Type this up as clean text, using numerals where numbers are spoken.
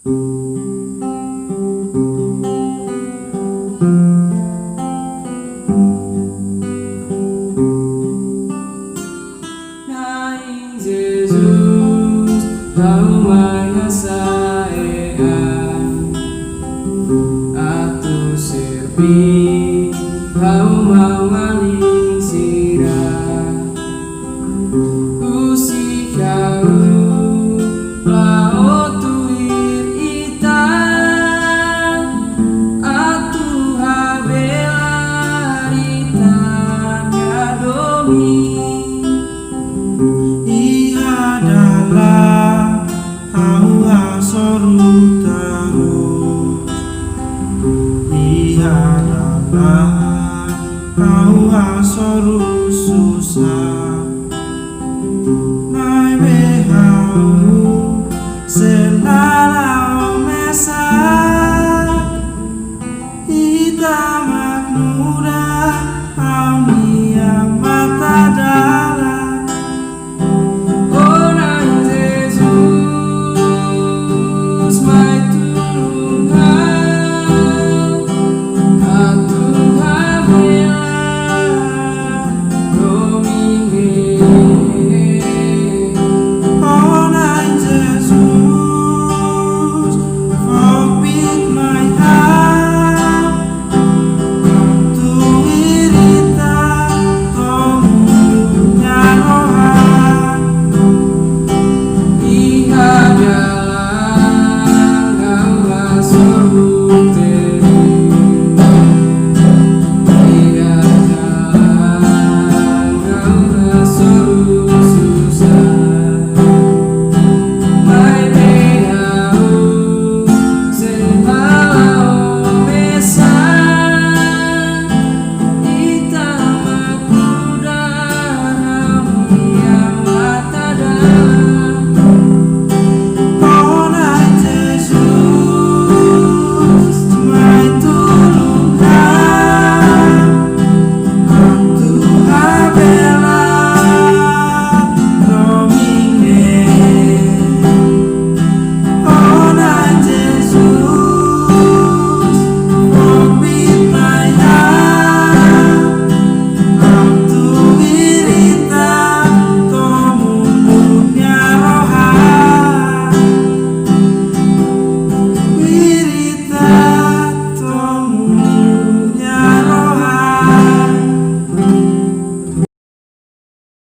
Naing Jesus, kau menyasaean atu serpi, kau mau maling sirah usi kau laut tuir ita atu habelarita ngadomi. Ia adalah hawa soru terus. Ia adalah hawa soru susah. Nai behau selalau mesa.